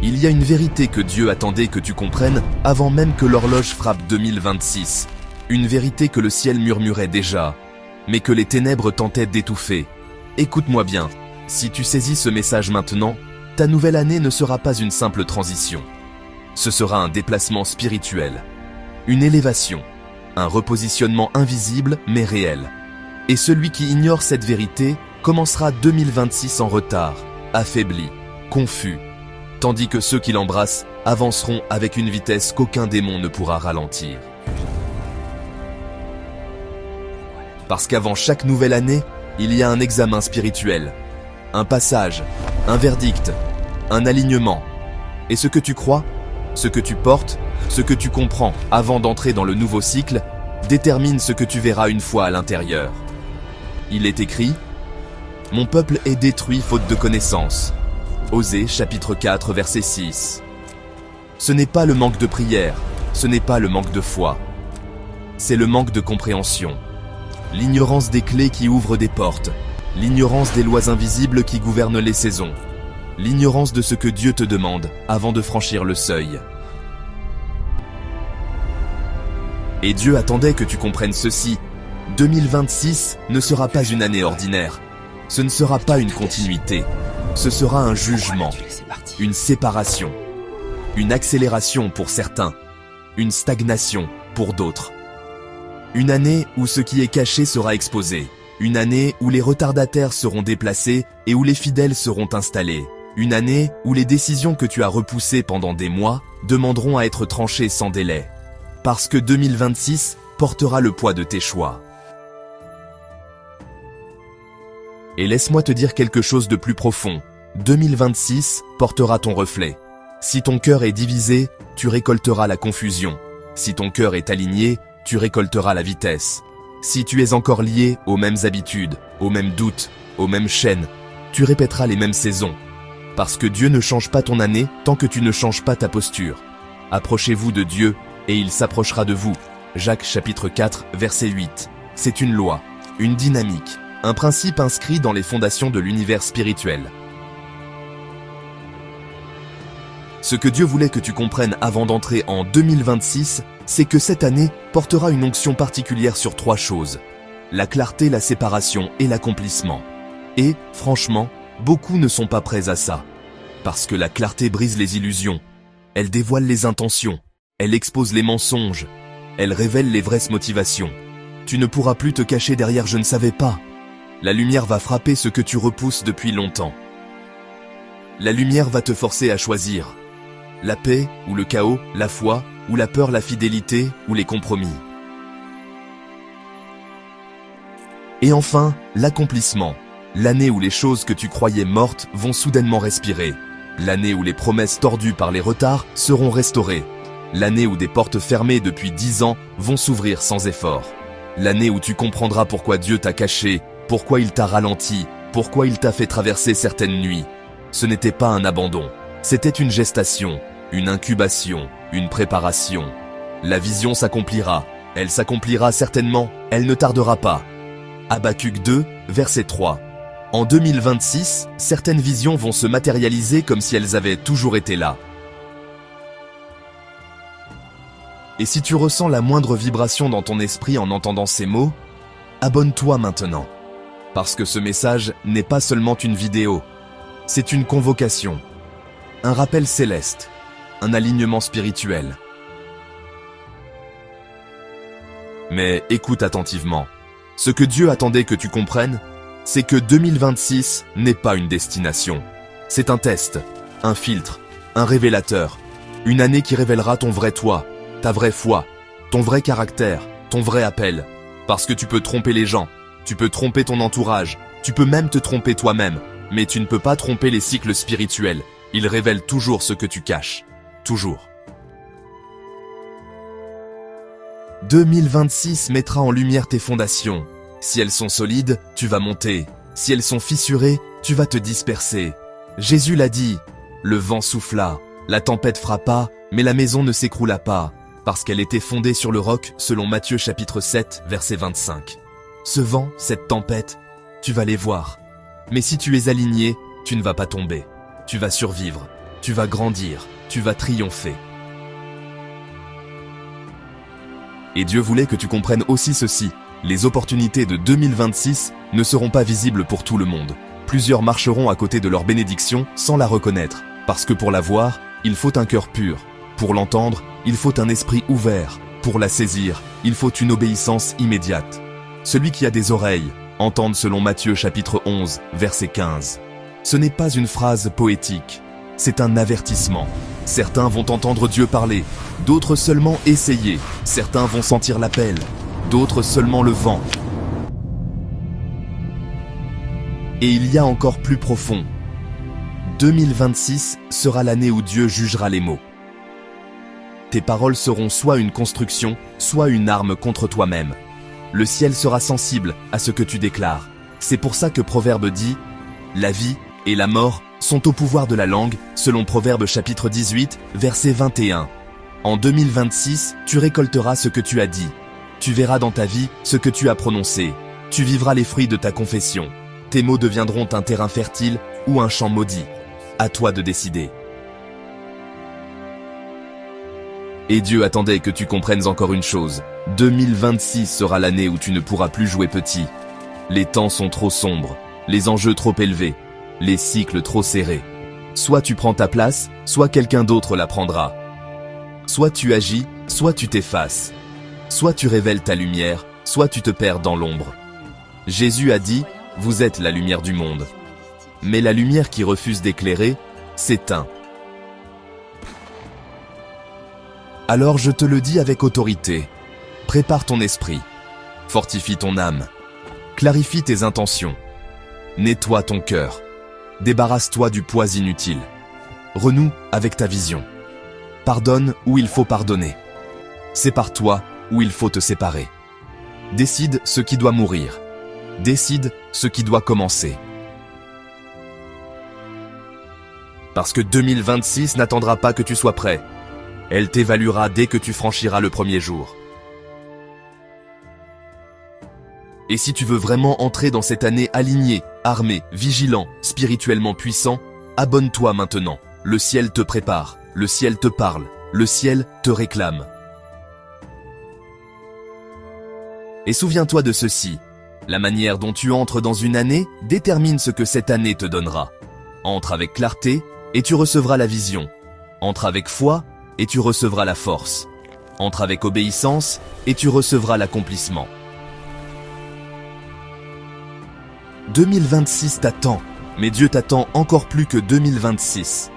Il y a une vérité que Dieu attendait que tu comprennes avant même que l'horloge frappe 2026. Une vérité que le ciel murmurait déjà, mais que les ténèbres tentaient d'étouffer. Écoute-moi bien, si tu saisis ce message maintenant, ta nouvelle année ne sera pas une simple transition. Ce sera un déplacement spirituel, une élévation, un repositionnement invisible mais réel. Et celui qui ignore cette vérité commencera 2026 en retard, affaibli, confus, tandis que ceux qui l'embrassent avanceront avec une vitesse qu'aucun démon ne pourra ralentir. Parce qu'avant chaque nouvelle année, il y a un examen spirituel, un passage, un verdict, un alignement. Et ce que tu crois, ce que tu portes, ce que tu comprends avant d'entrer dans le nouveau cycle, détermine ce que tu verras une fois à l'intérieur. Il est écrit « Mon peuple est détruit faute de connaissance ». Osée chapitre 4 verset 6. Ce n'est pas le manque de prière, ce n'est pas le manque de foi. C'est le manque de compréhension. L'ignorance des clés qui ouvrent des portes. L'ignorance des lois invisibles qui gouvernent les saisons. L'ignorance de ce que Dieu te demande avant de franchir le seuil. Et Dieu attendait que tu comprennes ceci. 2026 ne sera pas une année ordinaire. Ce ne sera pas une continuité. Ce sera un jugement, une séparation, une accélération pour certains, une stagnation pour d'autres. Une année où ce qui est caché sera exposé. Une année où les retardataires seront déplacés et où les fidèles seront installés. Une année où les décisions que tu as repoussées pendant des mois demanderont à être tranchées sans délai. Parce que 2026 portera le poids de tes choix. Et laisse-moi te dire quelque chose de plus profond. 2026 portera ton reflet. Si ton cœur est divisé, tu récolteras la confusion. Si ton cœur est aligné, tu récolteras la vitesse. Si tu es encore lié aux mêmes habitudes, aux mêmes doutes, aux mêmes chaînes, tu répéteras les mêmes saisons. Parce que Dieu ne change pas ton année tant que tu ne changes pas ta posture. Approchez-vous de Dieu et il s'approchera de vous. Jacques chapitre 4 verset 8. C'est une loi, une dynamique, un principe inscrit dans les fondations de l'univers spirituel. Ce que Dieu voulait que tu comprennes avant d'entrer en 2026, c'est que cette année portera une onction particulière sur 3 choses. La clarté, la séparation et l'accomplissement. Et, franchement, beaucoup ne sont pas prêts à ça. Parce que la clarté brise les illusions. Elle dévoile les intentions. Elle expose les mensonges. Elle révèle les vraies motivations. Tu ne pourras plus te cacher derrière « je ne savais pas ». La lumière va frapper ce que tu repousses depuis longtemps. La lumière va te forcer à choisir. La paix ou le chaos, la foi ou la peur, la fidélité ou les compromis. Et enfin, l'accomplissement. L'année où les choses que tu croyais mortes vont soudainement respirer. L'année où les promesses tordues par les retards seront restaurées. L'année où des portes fermées depuis 10 ans vont s'ouvrir sans effort. L'année où tu comprendras pourquoi Dieu t'a caché, pourquoi il t'a ralenti, pourquoi il t'a fait traverser certaines nuits. Ce n'était pas un abandon, c'était une gestation, une incubation, une préparation. La vision s'accomplira, elle s'accomplira certainement, elle ne tardera pas. Habacuc 2, verset 3. En 2026, certaines visions vont se matérialiser comme si elles avaient toujours été là. Et si tu ressens la moindre vibration dans ton esprit en entendant ces mots, abonne-toi maintenant. Parce que ce message n'est pas seulement une vidéo, c'est une convocation, un rappel céleste, un alignement spirituel. Mais écoute attentivement, ce que Dieu attendait que tu comprennes, c'est que 2026 n'est pas une destination. C'est un test, un filtre, un révélateur, une année qui révélera ton vrai toi, ta vraie foi, ton vrai caractère, ton vrai appel. Parce que tu peux tromper les gens, tu peux tromper ton entourage, tu peux même te tromper toi-même, mais tu ne peux pas tromper les cycles spirituels. Ils révèlent toujours ce que tu caches. Toujours. 2026 mettra en lumière tes fondations. Si elles sont solides, tu vas monter. Si elles sont fissurées, tu vas te disperser. Jésus l'a dit, le vent souffla, la tempête frappa, mais la maison ne s'écroula pas, parce qu'elle était fondée sur le roc, selon Matthieu chapitre 7, verset 25. Ce vent, cette tempête, tu vas les voir. Mais si tu es aligné, tu ne vas pas tomber. Tu vas survivre. tu vas grandir, tu vas triompher. Et Dieu voulait que tu comprennes aussi ceci. Les opportunités de 2026 ne seront pas visibles pour tout le monde. Plusieurs marcheront à côté de leur bénédiction sans la reconnaître. Parce que pour la voir, il faut un cœur pur. Pour l'entendre, il faut un esprit ouvert. Pour la saisir, il faut une obéissance immédiate. Celui qui a des oreilles, entende selon Matthieu chapitre 11, verset 15. Ce n'est pas une phrase poétique, c'est un avertissement. Certains vont entendre Dieu parler, d'autres seulement essayer. Certains vont sentir l'appel, d'autres seulement le vent. Et il y a encore plus profond. 2026 sera l'année où Dieu jugera les mots. Tes paroles seront soit une construction, soit une arme contre toi-même. Le ciel sera sensible à ce que tu déclares. C'est pour ça que Proverbe dit « La vie et la mort sont au pouvoir de la langue » selon Proverbe chapitre 18, verset 21. En 2026, tu récolteras ce que tu as dit. Tu verras dans ta vie ce que tu as prononcé. Tu vivras les fruits de ta confession. Tes mots deviendront un terrain fertile ou un champ maudit. À toi de décider. Et Dieu attendait que tu comprennes encore une chose. 2026 sera l'année où tu ne pourras plus jouer petit. Les temps sont trop sombres, les enjeux trop élevés, les cycles trop serrés. Soit tu prends ta place, soit quelqu'un d'autre la prendra. Soit tu agis, soit tu t'effaces. Soit tu révèles ta lumière, soit tu te perds dans l'ombre. Jésus a dit, vous êtes la lumière du monde. Mais la lumière qui refuse d'éclairer, s'éteint. Alors je te le dis avec autorité, prépare ton esprit, fortifie ton âme, clarifie tes intentions, nettoie ton cœur, débarrasse-toi du poids inutile, renoue avec ta vision, pardonne où il faut pardonner, sépare-toi où il faut te séparer, décide ce qui doit mourir, décide ce qui doit commencer. Parce que 2026 n'attendra pas que tu sois prêt. Elle t'évaluera dès que tu franchiras le premier jour. Et si tu veux vraiment entrer dans cette année aligné, armé, vigilant, spirituellement puissant, abonne-toi maintenant. Le ciel te prépare, le ciel te parle, le ciel te réclame. Et souviens-toi de ceci, la manière dont tu entres dans une année détermine ce que cette année te donnera. Entre avec clarté et tu recevras la vision. Entre avec foi et tu recevras la force. Entre avec obéissance et tu recevras l'accomplissement. 2026 t'attend, mais Dieu t'attend encore plus que 2026.